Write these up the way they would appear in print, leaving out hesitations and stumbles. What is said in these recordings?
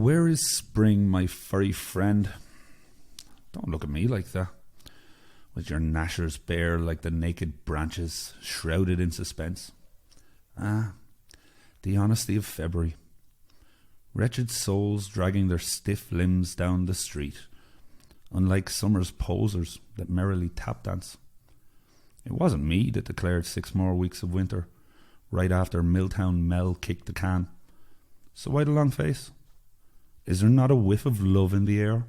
Where is spring, my furry friend? Don't look at me like that, with your gnashers bare like the naked branches shrouded in suspense. Ah, the honesty of February. Wretched souls dragging their stiff limbs down the street, unlike summer's posers that merrily tap dance. It wasn't me that declared 6 more weeks of winter, right after Milltown Mel kicked the can. So why the long face? Is there not a whiff of love in the air?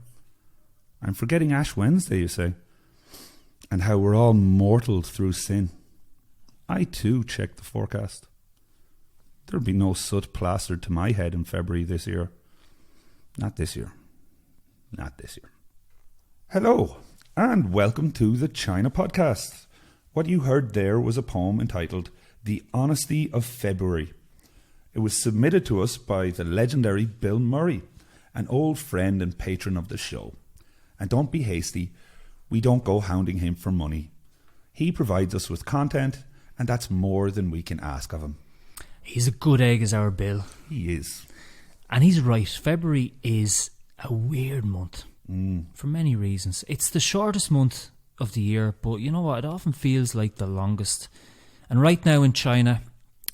I'm forgetting Ash Wednesday, you say, and how we're all mortal through sin. I too checked the forecast. There'll be no soot plastered to my head in February this year. Not this year. Not this year. Hello, and welcome to the China Podcast. What you heard there was a poem entitled The Honesty of February. It was submitted to us by the legendary Bill Murray, an old friend and patron of the show. And don't be hasty, we don't go hounding him for money. He provides us with content, and that's more than we can ask of him. He's a good egg, is our Bill. He is. And he's right, February is a weird month for many reasons. It's the shortest month of the year, but you know what, it often feels like the longest. And right now in China,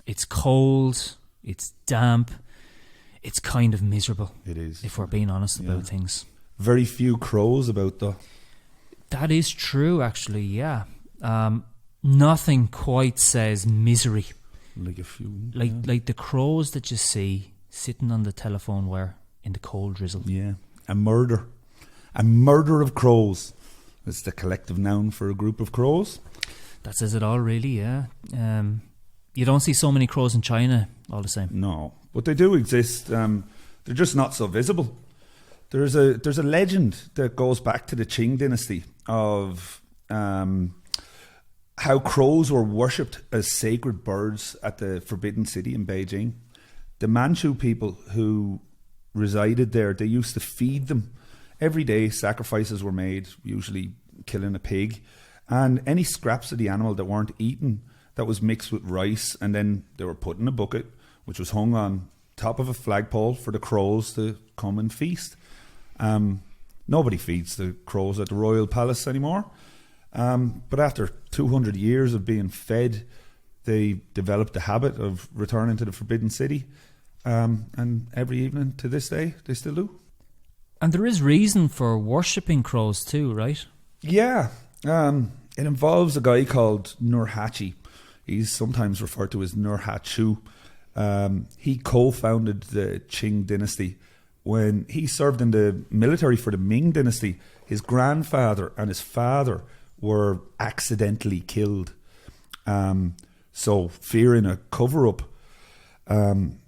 it's cold, it's damp, it's kind of miserable. It is. If we're being honest about things. Very few crows about though. That is true, actually, yeah. Nothing quite says misery. Like a few. Like the crows that you see sitting on the telephone wire in the cold drizzle. Yeah. A murder. A murder of crows. It's the collective noun for a group of crows. That says it all, really, yeah. You don't see so many crows in China all the same. No, but they do exist. They're just not so visible. There's a legend that goes back to the Qing dynasty of how crows were worshipped as sacred birds at the Forbidden City in Beijing. The Manchu people who resided there, they used to feed them. Every day sacrifices were made, usually killing a pig, and any scraps of the animal that weren't eaten, that was mixed with rice, and then they were put in a bucket, which was hung on top of a flagpole for the crows to come and feast. Nobody feeds the crows at the royal palace anymore. But after 200 years of being fed, they developed the habit of returning to the Forbidden City. And every evening to this day, they still do. And there is reason for worshipping crows too, right? Yeah. It involves a guy called Nurhaci. He's sometimes referred to as Nurhachu. He co-founded the Qing dynasty. When he served in the military for the Ming dynasty, his grandfather and his father were accidentally killed. So fearing a cover-up, and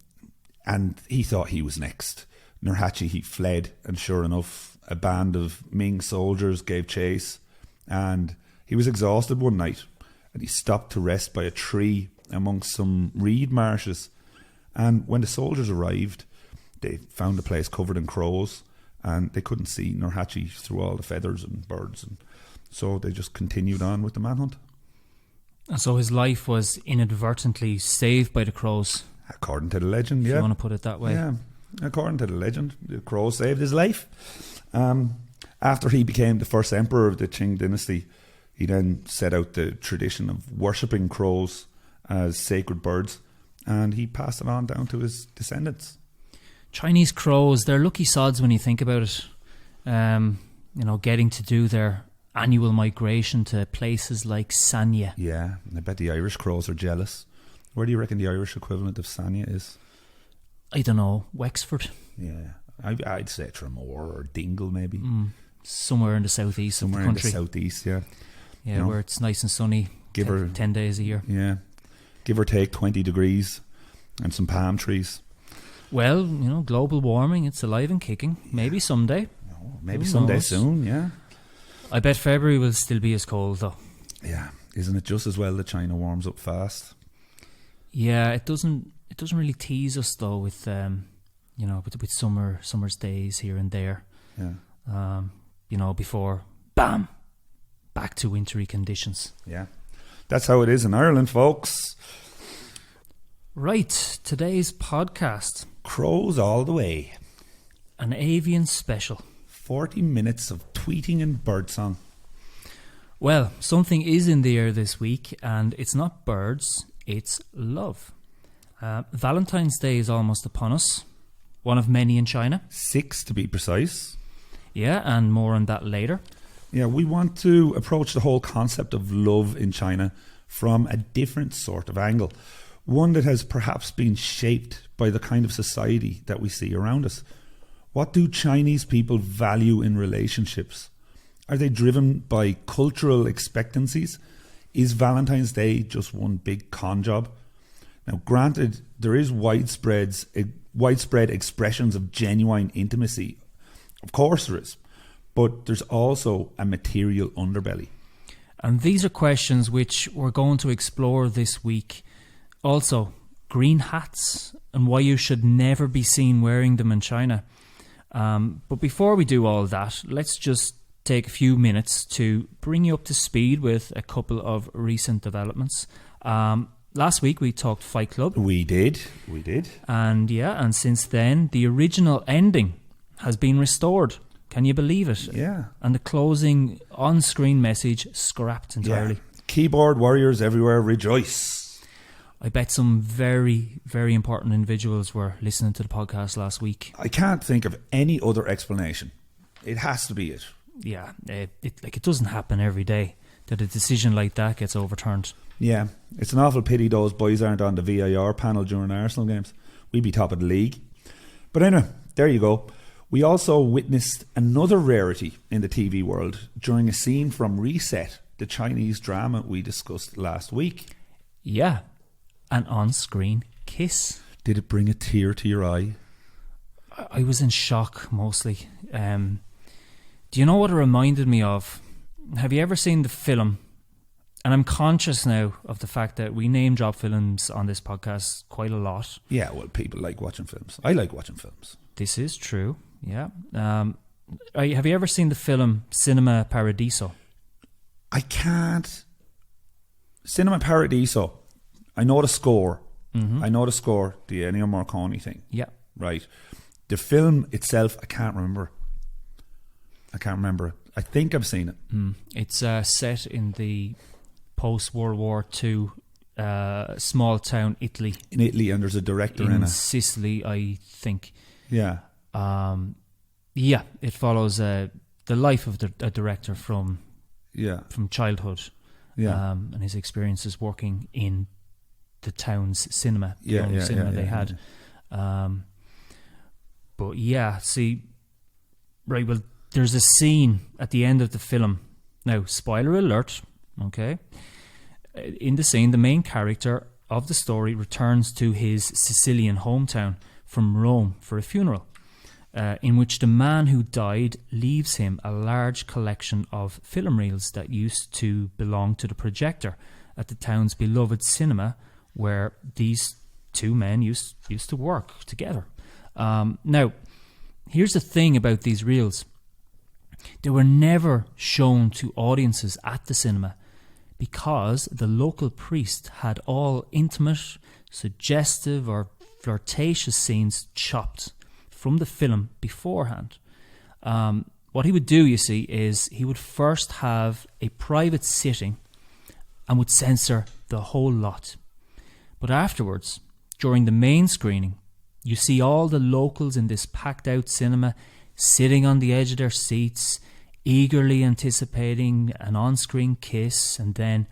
he thought he was next. Nurhaci, he fled, and sure enough, a band of Ming soldiers gave chase, and he was exhausted one night, and he stopped to rest by a tree amongst some reed marshes. And when the soldiers arrived, they found the place covered in crows, and they couldn't see Nurhaci through all the feathers and birds, and so they just continued on with the manhunt. And so his life was inadvertently saved by the crows. According to the legend, if yeah. you want to put it that way. Yeah, according to the legend, the crows saved his life. After he became the first emperor of the Qing dynasty, he then set out the tradition of worshipping crows as sacred birds, and he passed it on down to his descendants. Chinese crows, they're lucky sods when you think about it. Getting to do their annual migration to places like Sanya. Yeah, I bet the Irish crows are jealous. Where do you reckon the Irish equivalent of Sanya is? I don't know, Wexford. Yeah, I'd say Tremor or Dingle maybe. Somewhere in the southeast of the country. Somewhere in the southeast, yeah. Yeah, where it's nice and sunny 10 days a year. Yeah, give or take 20 degrees and some palm trees. Well, global warming, it's alive and kicking. Maybe someday. No, maybe someday soon, yeah. I bet February will still be as cold though. Yeah, isn't it just as well that China warms up fast? Yeah, it doesn't really tease us though with with summer's days here and there. Yeah. Before bam, back to wintry conditions. Yeah. That's how it is in Ireland, folks. Right, today's podcast. Crows all the way. an avian special. 40 minutes of tweeting and birdsong. Well, something is in the air this week, and it's not birds, it's love. Valentine's Day is almost upon us, one of many in China. 6 to be precise. Yeah, and more on that later. Yeah, we want to approach the whole concept of love in China from a different sort of angle. One that has perhaps been shaped by the kind of society that we see around us. What do Chinese people value in relationships? Are they driven by cultural expectancies? Is Valentine's Day just one big con job? Now, granted, there is widespread expressions of genuine intimacy. Of course there is. But there's also a material underbelly. And these are questions which we're going to explore this week. Also, green hats and why you should never be seen wearing them in China. But before we do all that, let's just take a few minutes to bring you up to speed with a couple of recent developments. Last week we talked Fight Club. We did. And since then, the original ending has been restored. Can you believe it? Yeah. And the closing on-screen message scrapped entirely. Yeah. Keyboard warriors everywhere rejoice. I bet some very, very important individuals were listening to the podcast last week. I can't think of any other explanation. It has to be it. Yeah, it doesn't happen every day that a decision like that gets overturned. Yeah, it's an awful pity those boys aren't on the VAR panel during Arsenal games. We'd be top of the league. But anyway, there you go. We also witnessed another rarity in the TV world during a scene from Reset, the Chinese drama we discussed last week. Yeah, an on-screen kiss. Did it bring a tear to your eye? I was in shock mostly. Do you know what it reminded me of? Have you ever seen the film? And I'm conscious now of the fact that we name drop films on this podcast quite a lot. Yeah, well, people like watching films. I like watching films. This is true, yeah. Have you ever seen the film Cinema Paradiso? I can't. Cinema Paradiso. I know the score. Mm-hmm. I know the score, the Ennio Morricone thing. Yeah. Right. The film itself, I can't remember. I think I've seen it. It's set in the post-World War II small town Italy. In Italy, and there's a director in it. Sicily, I think. Yeah. Yeah, it follows the life of a director from childhood. Yeah. And his experiences working in the town's cinema. They had. But yeah, see, right, well, there's a scene at the end of the film. Now, spoiler alert, okay? In the scene, the main character of the story returns to his Sicilian hometown from Rome for a funeral, in which the man who died leaves him a large collection of film reels that used to belong to the projector at the town's beloved cinema, where these two men used to work together. Now, here's the thing about these reels. They were never shown to audiences at the cinema because the local priest had all intimate, suggestive or flirtatious scenes chopped from the film beforehand. What he would do, you see, is he would first have a private sitting and would censor the whole lot. But afterwards, during the main screening, you see all the locals in this packed out cinema sitting on the edge of their seats, eagerly anticipating an on-screen kiss, and then,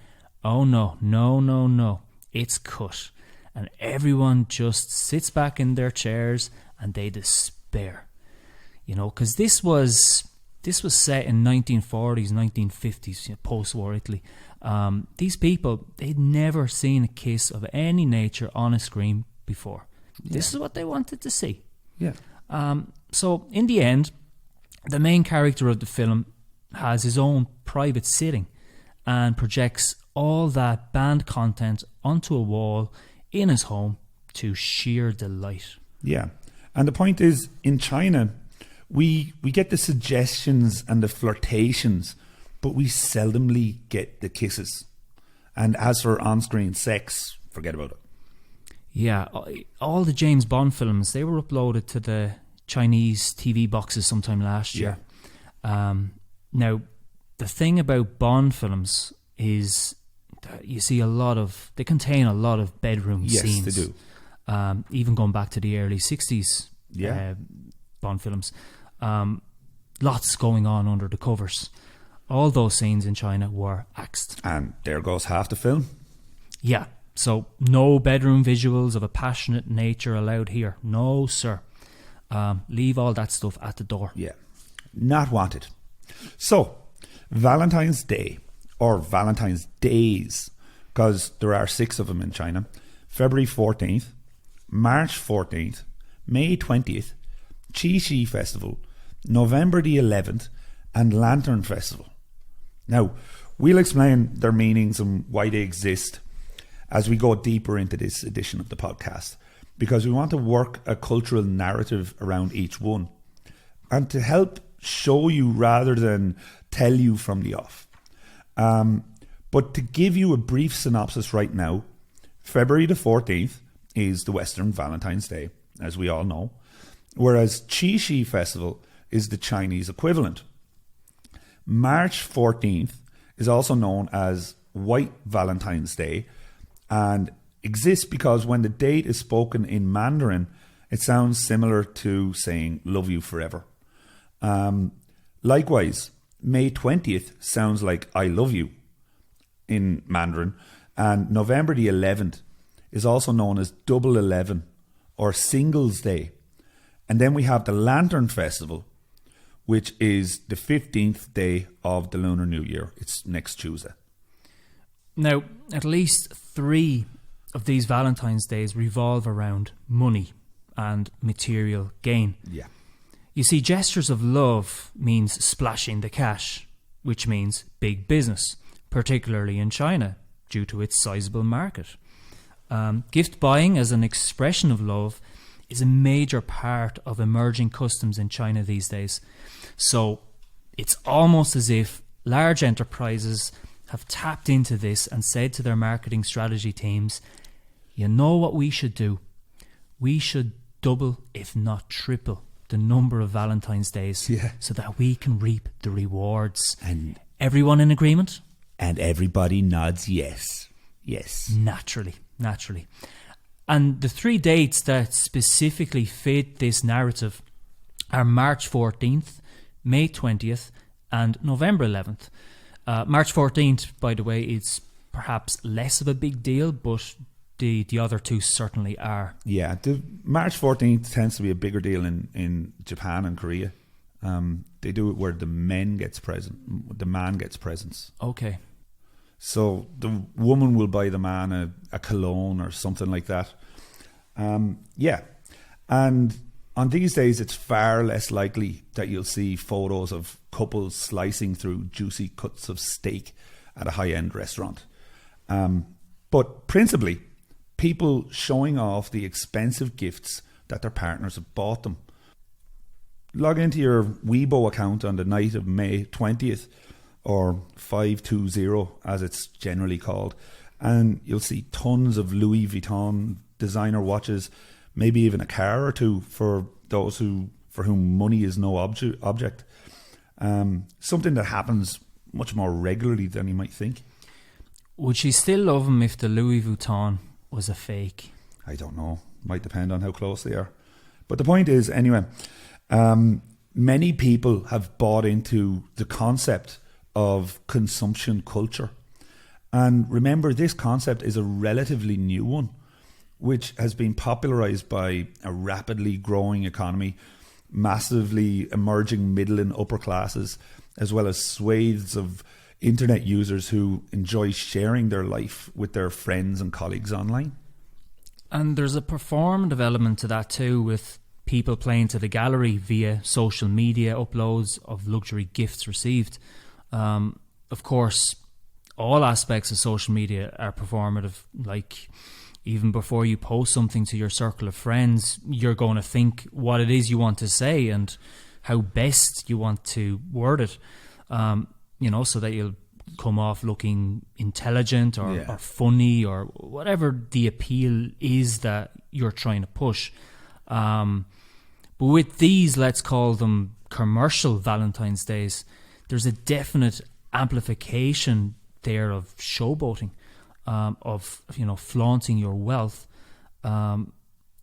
oh no, it's cut. And everyone just sits back in their chairs and they despair. You know, because this was set in 1940s, 1950s, post-war Italy. These people, they'd never seen a kiss of any nature on a screen before. Yeah. This is what they wanted to see. Yeah. So in the end, the main character of the film has his own private sitting and projects all that banned content onto a wall in his home to sheer delight. Yeah. And the point is, in China, we get the suggestions and the flirtations, but we seldomly get the kisses. And as for on-screen sex, forget about it. Yeah, all the James Bond films, they were uploaded to the Chinese TV boxes sometime last year. Now, the thing about Bond films is that you see they contain a lot of bedroom scenes. Yes, they do. Even going back to the early 60s Bond films. Lots going on under the covers. All those scenes in China were axed. And there goes half the film. Yeah, so no bedroom visuals of a passionate nature allowed here. No, sir. Leave all that stuff at the door. Yeah, not wanted. So, Valentine's Day, or Valentine's Days, because there are 6 of them in China, February 14th, March 14th, May 20th, Qixi Festival, November the 11th, and Lantern Festival. Now, we'll explain their meanings and why they exist as we go deeper into this edition of the podcast, because we want to work a cultural narrative around each one and to help show you rather than tell you from the off. But to give you a brief synopsis right now, February the 14th is the Western Valentine's Day, as we all know, whereas Qixi Festival is the Chinese equivalent. March 14th is also known as White Valentine's Day and exists because when the date is spoken in Mandarin, it sounds similar to saying love you forever. Likewise, May 20th sounds like I love you in Mandarin, and November the 11th is also known as Double 11 or Singles Day. And then we have the Lantern Festival, which is the 15th day of the Lunar New Year. It's next Tuesday. Now, at least 3 of these Valentine's Days revolve around money and material gain. Yeah. You see, gestures of love means splashing the cash, which means big business, particularly in China, due to its sizable market. Gift buying as an expression of love is a major part of emerging customs in China these days. So it's almost as if large enterprises have tapped into this and said to their marketing strategy teams, you know what we should do? We should double, if not triple, the number of Valentine's Days so that we can reap the rewards. And everyone in agreement? And everybody nods yes. Yes. Naturally. And the 3 dates that specifically fit this narrative are March 14th, May 20th, and November 11th. March 14th, by the way, is perhaps less of a big deal, but the other 2 certainly are. Yeah, the March 14th tends to be a bigger deal in Japan and Korea. They do it where the man gets presents. Okay. So the woman will buy the man a cologne or something like that. And on these days, it's far less likely that you'll see photos of couples slicing through juicy cuts of steak at a high-end restaurant. But principally, people showing off the expensive gifts that their partners have bought them. Log into your Weibo account on the night of May 20th, or 520 as it's generally called, and you'll see tons of Louis Vuitton designer watches, maybe even a car or 2 for those for whom money is no object. Something that happens much more regularly than you might think. Would she still love him if the Louis Vuitton was a fake? I don't know. Might depend on how close they are. But the point is, anyway, many people have bought into the concept of consumption culture. And remember, this concept is a relatively new one, which has been popularized by a rapidly growing economy, massively emerging middle and upper classes, as well as swathes of internet users who enjoy sharing their life with their friends and colleagues online. And there's a performative element to that too, with people playing to the gallery via social media uploads of luxury gifts received. Of course, all aspects of social media are performative. Like, even before you post something to your circle of friends, you're going to think what it is you want to say and how best you want to word it, so that you'll come off looking intelligent or funny or whatever the appeal is that you're trying to push. But But with these, let's call them commercial Valentine's Days, there's a definite amplification there of showboating, of flaunting your wealth,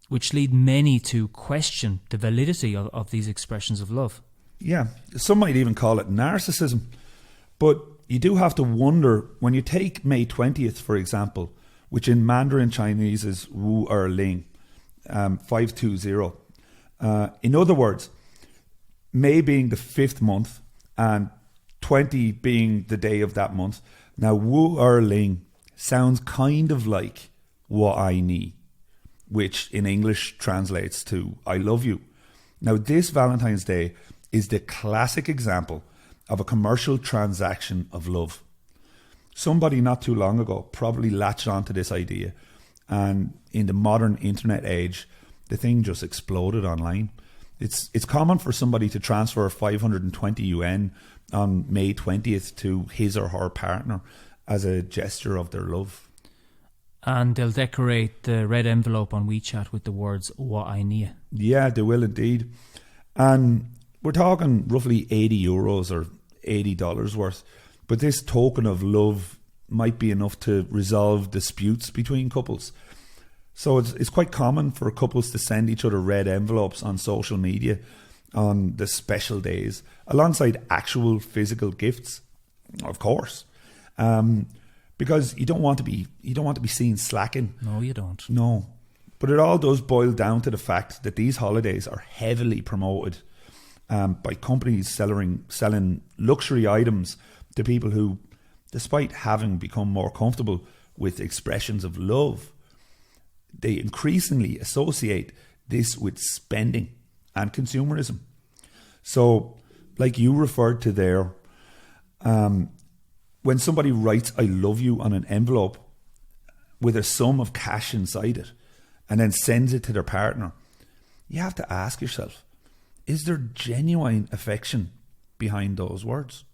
which lead many to question the validity of these expressions of love. Yeah, some might even call it narcissism. But you do have to wonder, when you take May 20th, for example, which in Mandarin Chinese is Wu Er Ling, 520. In other words, May being the 5th month and 20 being the day of that month. Now, Wu Er Ling sounds kind of like Wo I Ni, which in English translates to I love you. Now, this Valentine's Day is the classic example of a commercial transaction of love. Somebody not too long ago probably latched onto this idea, and in the modern internet age, the thing just exploded online. It's common for somebody to transfer 520 yuan on May 20th to his or her partner as a gesture of their love. And they'll decorate the red envelope on WeChat with the words "What I need." Yeah, they will indeed. And we're talking roughly €80 or $80 worth. But this token of love might be enough to resolve disputes between couples. So it's quite common for couples to send each other red envelopes on social media on the special days, alongside actual physical gifts, of course. Because you don't want to be seen slacking. No, you don't. No. But it all does boil down to the fact that these holidays are heavily promoted by companies selling luxury items to people who, despite having become more comfortable with expressions of love, they increasingly associate this with spending and consumerism. So, like you referred to there, when somebody writes "I love you" on an envelope with a sum of cash inside it and then sends it to their partner, you have to ask yourself, is there genuine affection behind those words?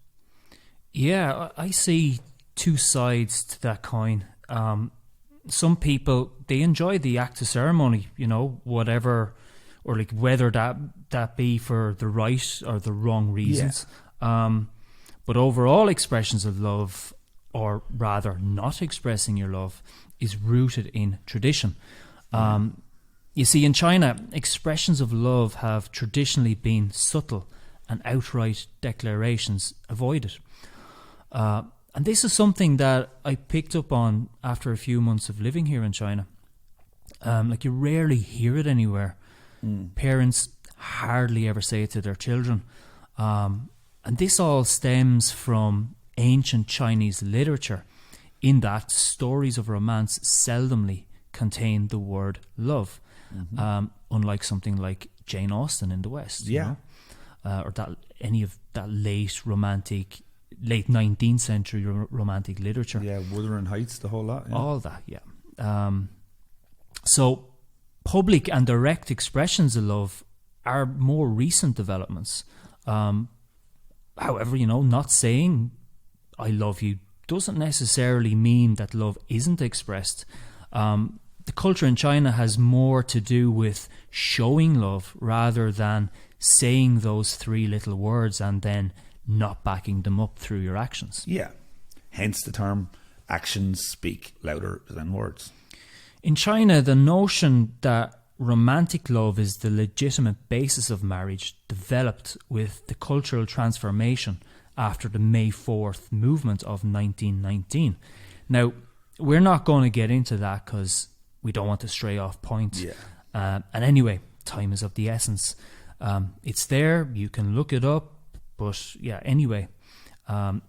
Yeah, I see two sides to that coin. Some people, they enjoy the act of ceremony, whatever, or like whether that be for the right or the wrong reasons. Yeah. But overall expressions of love, or rather not expressing your love, is rooted in tradition. You see, in China, expressions of love have traditionally been subtle and outright declarations avoided. And this is something that I picked up on after a few months of living here in China. Like, you rarely hear it anywhere. Parents hardly ever say it to their children. And this all stems from ancient Chinese literature, in that stories of romance seldomly contain the word love, unlike something like Jane Austen in the West. Yeah. Or any of that late 19th century romantic literature. Yeah, Wuthering Heights, the whole lot. Yeah. All that, yeah. So public and direct expressions of love are more recent developments. However, not saying "I love you" doesn't necessarily mean that love isn't expressed. The culture in China has more to do with showing love rather than saying those three little words and then not backing them up through your actions. Yeah, hence the term "actions speak louder than words." In China, the notion that romantic love is the legitimate basis of marriage developed with the cultural transformation after the May 4th movement of 1919. Now, we're not going to get into that because we don't want to stray off point. Yeah. And anyway, time is of the essence. It's there, you can look it up, but yeah, anyway,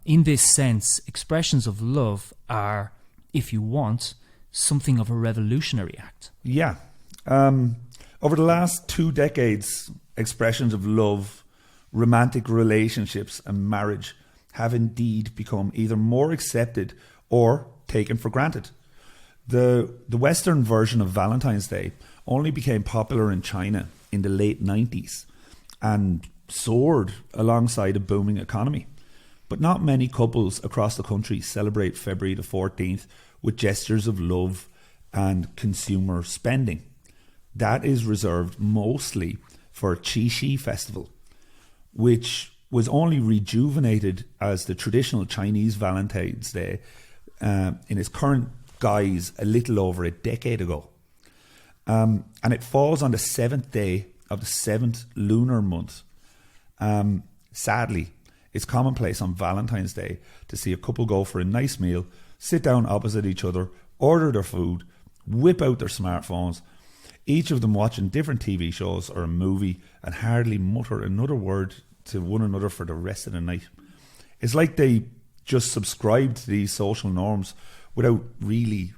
in this sense, expressions of love are, if you want, something of a revolutionary act. Yeah. Over the last 2 decades, expressions of love, romantic relationships and marriage have indeed become either more accepted or taken for granted. The Western version of Valentine's Day only became popular in China in the late 90s and soared alongside a booming economy. But not many couples across the country celebrate February the 14th with gestures of love and consumer spending. That is reserved mostly for Qixi Festival, which was only rejuvenated as the traditional Chinese Valentine's Day in its current guise a little over a decade ago. And it falls on the 7th day of the 7th lunar month. Sadly, it's commonplace on Valentine's Day to see a couple go for a nice meal, sit down opposite each other, order their food, whip out their smartphones, each of them watching different TV shows or a movie, and hardly mutter another word to one another for the rest of the night. It's like they just subscribe to these social norms without really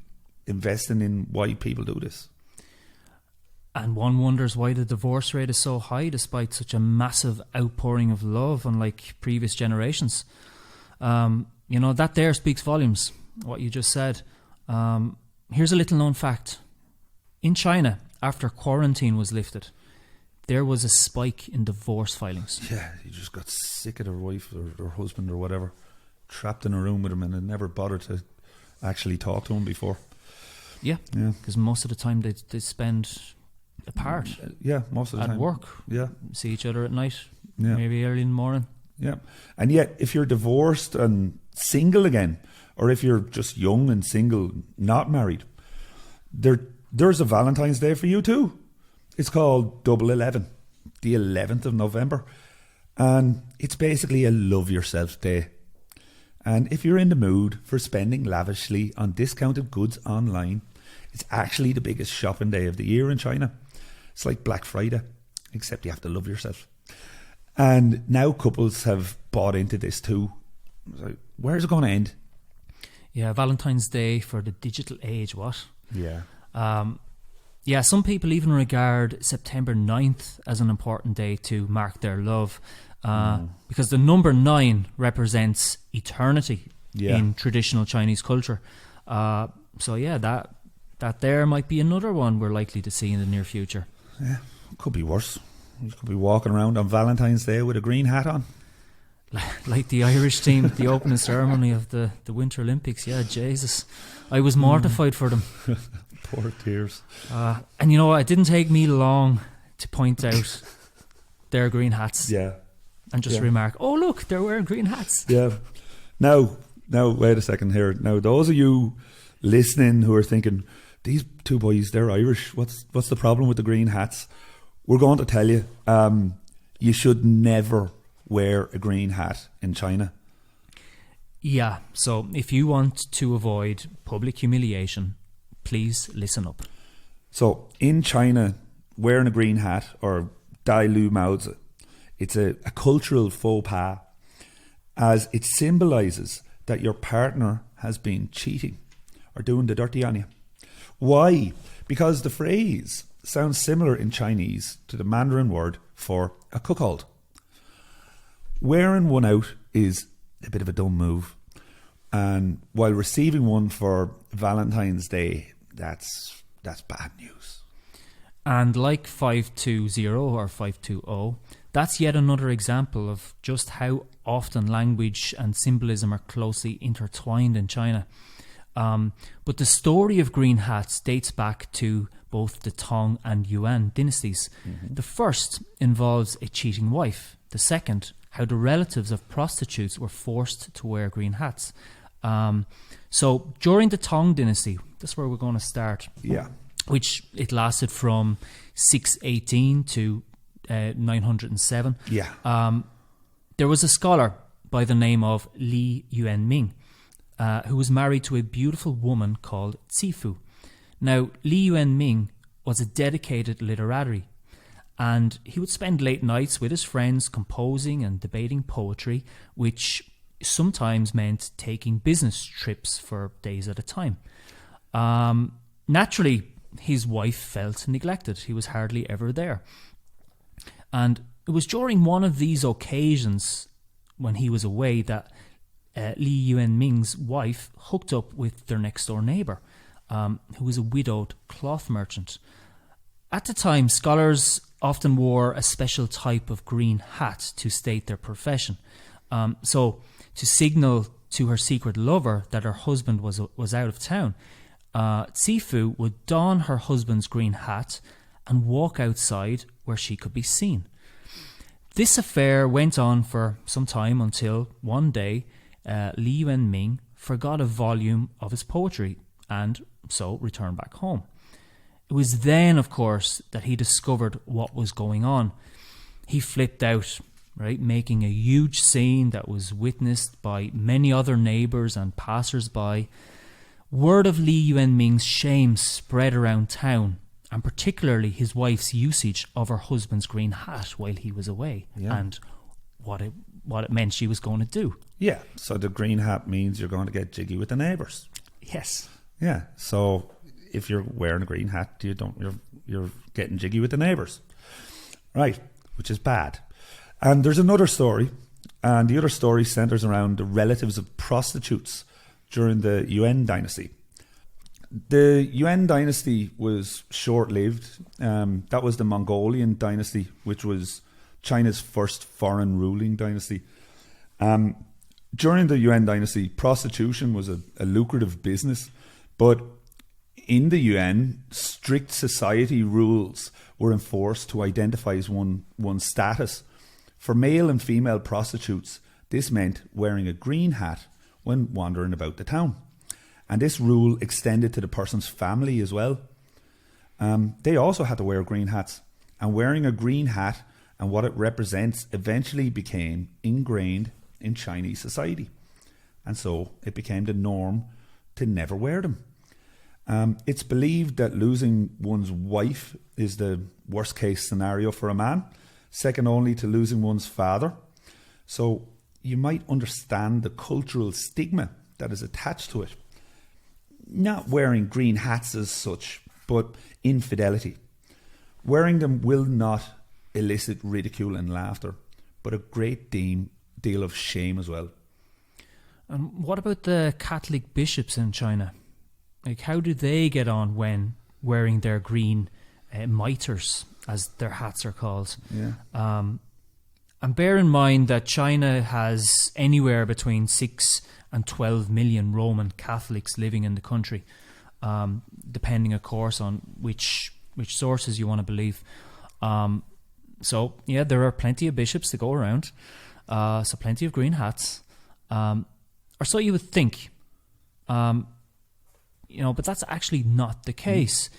investing in why people do this. And one wonders why the divorce rate is so high despite such a massive outpouring of love, unlike previous generations. That there speaks volumes, what you just said. Here's a little known fact. In China, after quarantine was lifted, there was a spike in divorce filings. Yeah, you just got sick of their wife or their husband or whatever, trapped in a room with him, and had never bothered to actually talk to him before. Yeah, because most of the time they spend apart. Yeah, most of the time. At work. Yeah. See each other at night. Yeah. Maybe early in the morning. Yeah. And yet, if you're divorced and single again, or if you're just young and single, not married, there's a Valentine's Day for you too. It's called Double 11, the 11th of November. And it's basically a love yourself day. And if you're in the mood for spending lavishly on discounted goods online, it's actually the biggest shopping day of the year in China. It's like Black Friday, except you have to love yourself. And now couples have bought into this too. Like, where's it going to end? Yeah, Valentine's Day for the digital age, what? Yeah. Some people even regard September 9th as an important day to mark their love because the number 9 represents eternity in traditional Chinese culture. That there might be another one we're likely to see in the near future. Yeah, could be worse. You could be walking around on Valentine's Day with a green hat on. Like the Irish team at the opening ceremony of the Winter Olympics. Yeah, Jesus. I was mortified for them. Poor tears. And you know what? It didn't take me long to point out their green hats. Yeah. And just remark, oh, look, they're wearing green hats. Yeah. Now, wait a second here. Now, those of you listening who are thinking, these two boys, they're Irish. What's the problem with the green hats? We're going to tell you, you should never wear a green hat in China. Yeah, so if you want to avoid public humiliation, please listen up. So in China, wearing a green hat, or Dai Lu Maozi, it's a cultural faux pas, as it symbolises that your partner has been cheating or doing the dirty on you. Why? Because the phrase sounds similar in Chinese to the Mandarin word for a cuckold. Wearing one out is a bit of a dumb move, and while receiving one for Valentine's Day, that's bad news. And like 520 or 520, that's yet another example of just how often language and symbolism are closely intertwined in China. But the story of green hats dates back to both the Tang and Yuan dynasties. Mm-hmm. The first involves a cheating wife. The second, how the relatives of prostitutes were forced to wear green hats. So during the Tang dynasty, that's where we're going to start. Yeah. Which it lasted from 618 to 907. Yeah. There was a scholar by the name of Li Yuanming who was married to a beautiful woman called Cifu. Now, Li Yuanming was a dedicated literati, and he would spend late nights with his friends composing and debating poetry, which sometimes meant taking business trips for days at a time. Naturally, his wife felt neglected. He was hardly ever there. And it was during one of these occasions when he was away that Li Yuanming's wife hooked up with their next door neighbour, who was a widowed cloth merchant. At the time, scholars often wore a special type of green hat to state their profession. So, to signal to her secret lover that her husband was out of town, Cifu would don her husband's green hat and walk outside where she could be seen. This affair went on for some time until one day Li Yuanming forgot a volume of his poetry and so returned back home. It was then, of course, that he discovered what was going on. He flipped out, right, making a huge scene that was witnessed by many other neighbours and passers-by. Word of Li Yuanming's shame spread around town, and particularly his wife's usage of her husband's green hat while he was away, and what it meant she was going to do. Yeah, so the green hat means you're going to get jiggy with the neighbours. Yes. Yeah, so if you're wearing a green hat, you're getting jiggy with the neighbours. Right, which is bad. And there's another story, and the other story centres around the relatives of prostitutes during the Yuan dynasty. The Yuan dynasty was short-lived. That was the Mongolian dynasty, which was China's first foreign ruling dynasty. During the Yuan dynasty, prostitution was a lucrative business, but in the Yuan, strict society rules were enforced to identify one's status. For male and female prostitutes, this meant wearing a green hat when wandering about the town. And this rule extended to the person's family as well. They also had to wear green hats. And wearing a green hat and what it represents eventually became ingrained in Chinese society. And so it became the norm to never wear them. It's believed that losing one's wife is the worst case scenario for a man, second only to losing one's father. So you might understand the cultural stigma that is attached to it. Not wearing green hats as such, but infidelity. Wearing them will not elicit ridicule and laughter, but a great deal of shame as well. And what about the Catholic bishops in China? Like, how do they get on when wearing their green mitres, as their hats are called? Yeah. And bear in mind that China has anywhere between 6 and 12 million Roman Catholics living in the country, depending, of course, on which sources you want to believe. So, yeah, there are plenty of bishops to go around, so plenty of green hats, or so you would think. But that's actually not the case.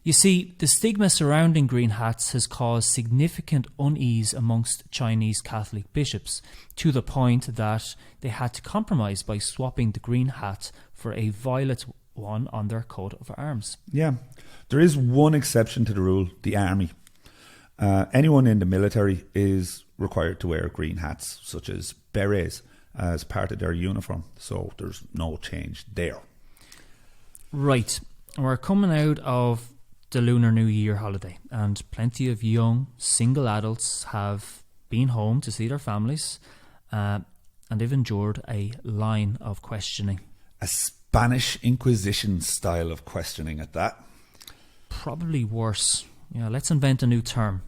You see, the stigma surrounding green hats has caused significant unease amongst Chinese Catholic bishops, to the point that they had to compromise by swapping the green hat for a violet one on their coat of arms. Yeah, there is one exception to the rule: the army. Anyone in the military is required to wear green hats, such as berets, as part of their uniform. So there's no change there. Right. We're coming out of the Lunar New Year holiday, and plenty of young single adults have been home to see their families, and they've endured a line of questioning. A Spanish Inquisition style of questioning at that. Probably worse. Let's invent a new term: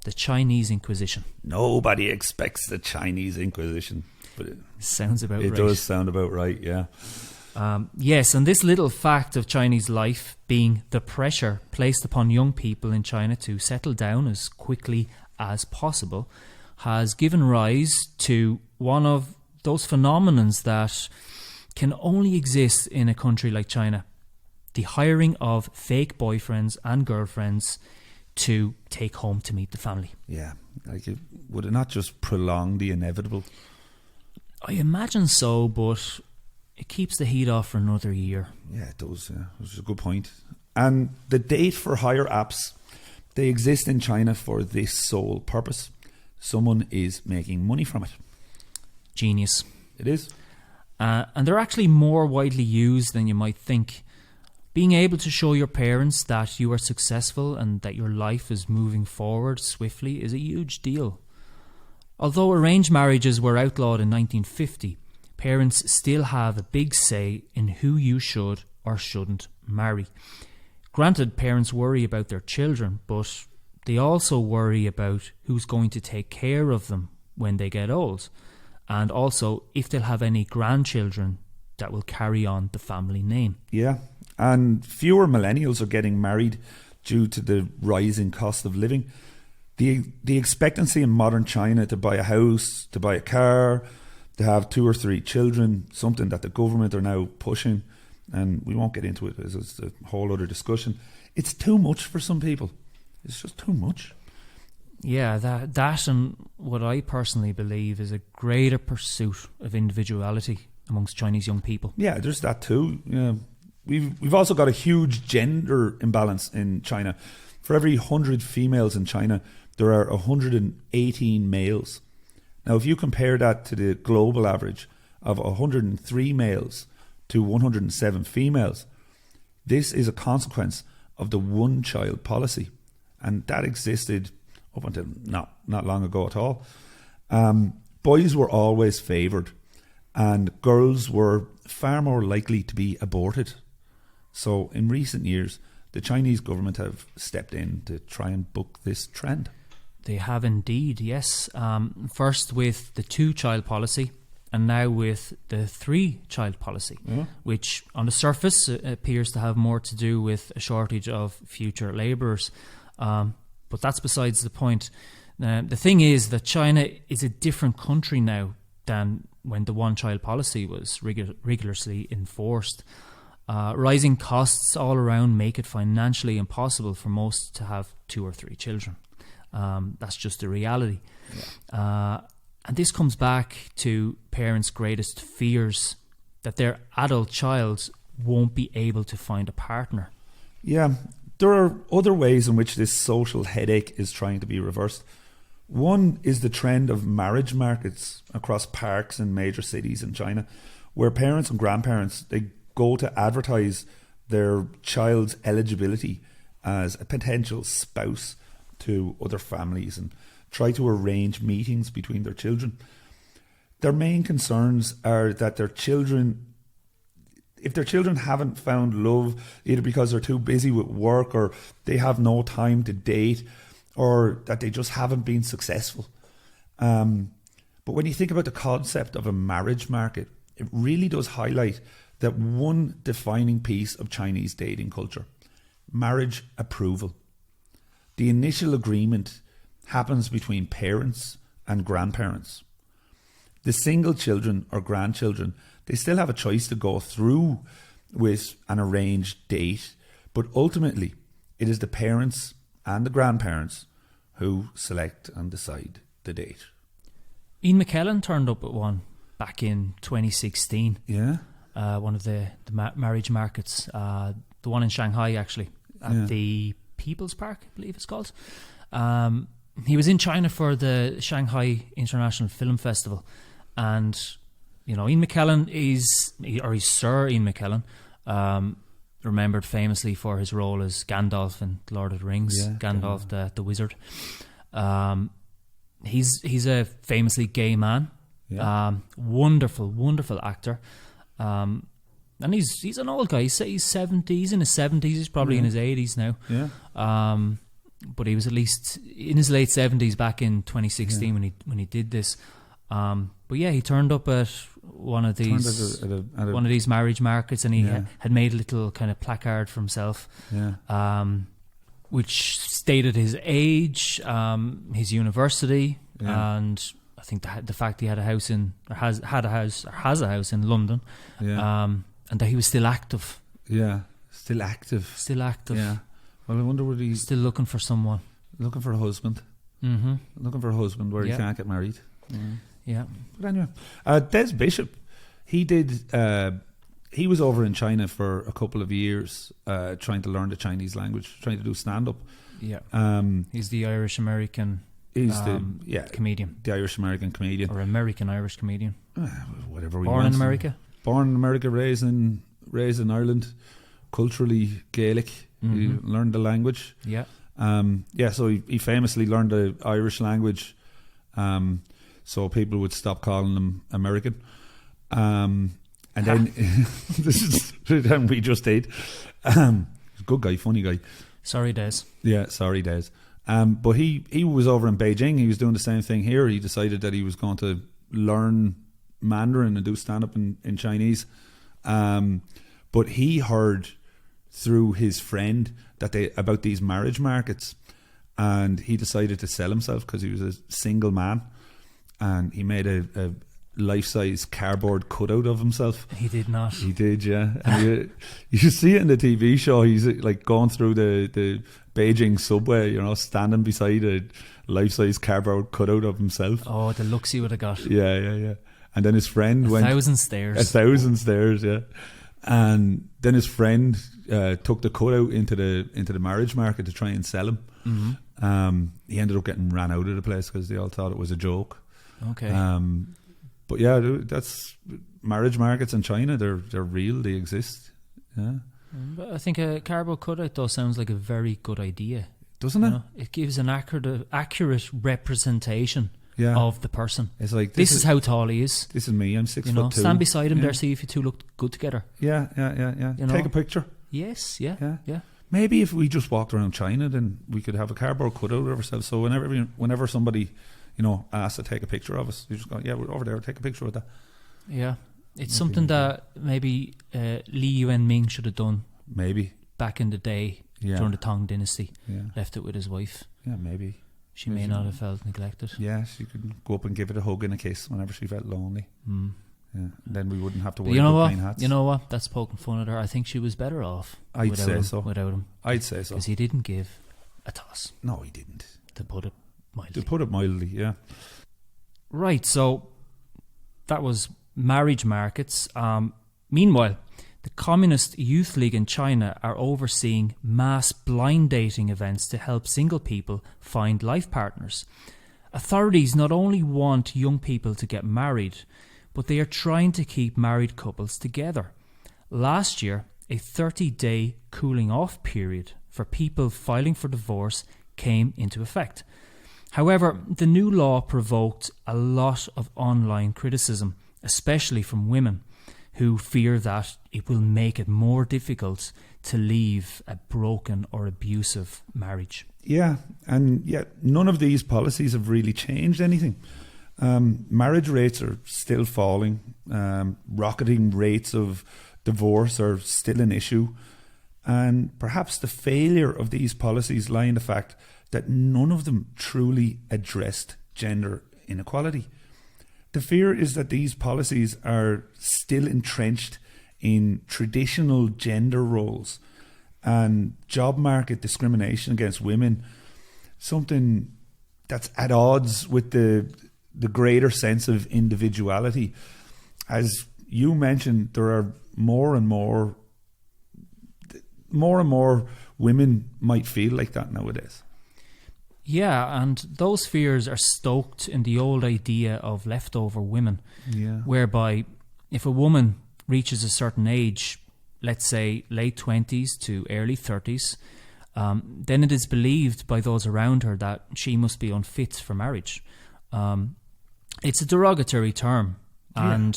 the Chinese Inquisition. Nobody expects the Chinese Inquisition, but it sounds about right. It does sound about right, yeah. Yes, and this little fact of Chinese life being the pressure placed upon young people in China to settle down as quickly as possible has given rise to one of those phenomenons that can only exist in a country like China: the hiring of fake boyfriends and girlfriends to take home to meet the family. Yeah, would it not just prolong the inevitable? I imagine so, but it keeps the heat off for another year. Yeah, it does. Yeah, which is a good point. And the date for hire apps, they exist in China for this sole purpose: someone is making money from it. Genius. It is. And they're actually more widely used than you might think. Being able to show your parents that you are successful and that your life is moving forward swiftly is a huge deal. Although arranged marriages were outlawed in 1950, parents still have a big say in who you should or shouldn't marry. Granted, parents worry about their children, but they also worry about who's going to take care of them when they get old, and also if they'll have any grandchildren that will carry on the family name. Yeah, and fewer millennials are getting married due to the rising cost of living. The expectancy in modern China to buy a house, to buy a car, to have 2 or 3 children, something that the government are now pushing, and we won't get into it, it's a whole other discussion. It's too much for some people. It's just too much. Yeah, that and what I personally believe is a greater pursuit of individuality amongst Chinese young people. Yeah, there's that too. Yeah. We've also got a huge gender imbalance in China. For every 100 females in China, there are 118 males. Now, if you compare that to the global average of 103 males to 107 females, this is a consequence of the one-child policy. And that existed up until not long ago at all. Boys were always favoured, and girls were far more likely to be aborted. So in recent years, the Chinese government have stepped in to try and buck this trend. They have indeed, yes. First with the 2-child policy, and now with the 3-child policy, which on the surface appears to have more to do with a shortage of future labourers. But that's besides the point. The thing is that China is a different country now than when the 1-child policy was rigorously enforced. Rising costs all around make it financially impossible for most to have 2 or 3 children. That's just the reality. Yeah. And this comes back to parents' greatest fears, that their adult child won't be able to find a partner. Yeah, there are other ways in which this social headache is trying to be reversed. One is the trend of marriage markets across parks in major cities in China, where parents and grandparents, they go to advertise their child's eligibility as a potential spouse to other families and try to arrange meetings between their children. Their main concerns are that if their children haven't found love, either because they're too busy with work or they have no time to date, or that they just haven't been successful. But when you think about the concept of a marriage market, it really does highlight that one defining piece of Chinese dating culture: marriage approval. The initial agreement happens between parents and grandparents. The single children or grandchildren, they still have a choice to go through with an arranged date, but ultimately it is the parents and the grandparents who select and decide the date. Eoin McKellen turned up at one back in 2016. Yeah. One of the marriage markets, the one in Shanghai actually, at the People's Park, I believe it's called. He was in China for the Shanghai International Film Festival, and you know, Eoin McKellen he's Sir Eoin McKellen, remembered famously for his role as Gandalf in Lord of the Rings, Gandalf the Wizard. He's a famously gay man, wonderful actor, and he's an old guy. He's 70s, he's in his 70s, he's probably in his 80s now. Yeah. But he was at least in his late 70s back in 2016 when he did this. But yeah, he turned up at one of these one of these marriage markets, and he had made a little kind of placard for himself, which stated his age, his university, and I think the fact he had a house in has a house in London, and that he was still active. Yeah, still active. Yeah. Well, I wonder would he still looking for someone, looking for a husband, looking for a husband where he can't get married. Yeah. But anyway, Des Bishop, he was over in China for a couple of years, trying to learn the Chinese language, trying to do stand up. Yeah. He's the Irish American. He's the comedian, the Irish American comedian, or American Irish comedian, whatever. Born in America. Born in America, raised in Ireland, culturally Gaelic. He learned the language. Yeah. So he famously learned the Irish language, so people would stop calling him American. And then this is then we just did. Good guy, funny guy. Sorry, Des. Yeah, sorry, Des. But he was over in Beijing. He was doing the same thing here. He decided that he was going to learn Mandarin and do stand up in Chinese. But he heard through his friend about these marriage markets, and he decided to sell himself because he was a single man, and he made a life-size cardboard cutout of himself. He did not. He did, yeah. And you see it in the TV show. He's like going through the Beijing subway, standing beside a life-size cardboard cutout of himself. Oh, the looks he would have got. Yeah. And then his friend went 1,000 stairs. 1,000 stairs, yeah. And then his friend took the cutout into the marriage market to try and sell him. Mm-hmm. He ended up getting ran out of the place because they all thought it was a joke. Okay. But yeah, that's marriage markets in China. They're real. They exist. Yeah. But I think a cardboard cutout though sounds like a very good idea, doesn't it? It gives an accurate representation of the person. It's like this is how tall he is. This is me. I'm 6'2". Stand beside him there. See if you two look good together. Yeah. Take a picture. Yes. Yeah. Maybe if we just walked around China, then we could have a cardboard cutout of ourselves. So whenever somebody asks to take a picture of us, you just go, yeah, we're over there, take a picture of that. Yeah. It's something that maybe Li Yuanming should have done. Maybe. Back in the day, during the Tang Dynasty. Yeah. Left it with his wife. Yeah, maybe. She may not have felt neglected. Yeah, she could go up and give it a hug and a kiss whenever she felt lonely. Mm. Yeah. Then we wouldn't have to worry about green hats. You know what? That's poking fun at her. I think she was better off without him. I'd say so. Because he didn't give a toss. No, he didn't. To put it mildly, yeah. Right, so that was marriage markets. Meanwhile, the Communist Youth League in China are overseeing mass blind dating events to help single people find life partners. Authorities not only want young people to get married, but they are trying to keep married couples together. Last year, a 30-day cooling off period for people filing for divorce came into effect. However, the new law provoked a lot of online criticism, especially from women, who fear that it will make it more difficult to leave a broken or abusive marriage. Yeah, and yet none of these policies have really changed anything. Marriage rates are still falling. Rocketing rates of divorce are still an issue. And perhaps the failure of these policies lie in the fact that none of them truly addressed gender inequality. The fear is that these policies are still entrenched in traditional gender roles and job market discrimination against women, something that's at odds with the greater sense of individuality. As you mentioned, there are more and more women might feel like that nowadays. Yeah, and those fears are stoked in the old idea of leftover women, whereby if a woman reaches a certain age, let's say late 20s to early 30s, then it is believed by those around her that she must be unfit for marriage. It's a derogatory term, and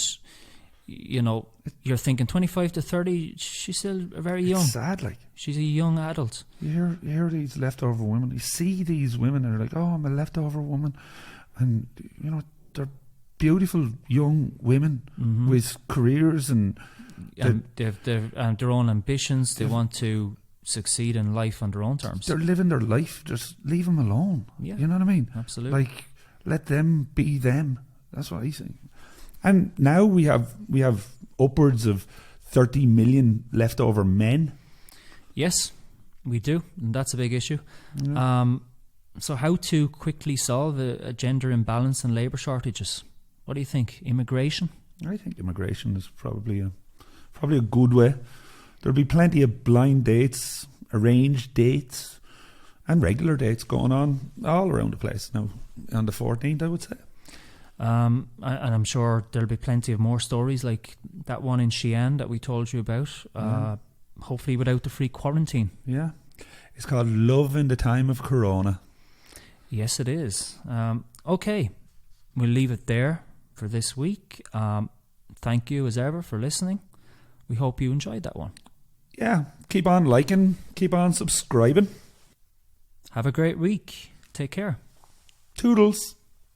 you're thinking 25 to 30, she's still very young. It's sad, like. She's a young adult. You hear these leftover women. You see these women and they're like, oh, I'm a leftover woman. And, they're beautiful young women with careers and they have their own ambitions. They want to succeed in life on their own terms. They're living their life. Just leave them alone. Yeah. You know what I mean? Absolutely. Like, let them be them. That's what I think. And now we have upwards of 30 million leftover men. Yes, we do. And that's a big issue. Yeah. So how to quickly solve a gender imbalance and labour shortages? What do you think? Immigration? I think immigration is probably a good way. There'll be plenty of blind dates, arranged dates, and regular dates going on all around the place now. On the 14th, I would say. And I'm sure there'll be plenty of more stories like that one in Xi'an that we told you about. Hopefully without the free quarantine. Yeah. It's called Love in the Time of Corona. Yes, it is. Okay. We'll leave it there for this week. Thank you as ever for listening. We hope you enjoyed that one. Yeah. Keep on liking. Keep on subscribing. Have a great week. Take care. Toodles.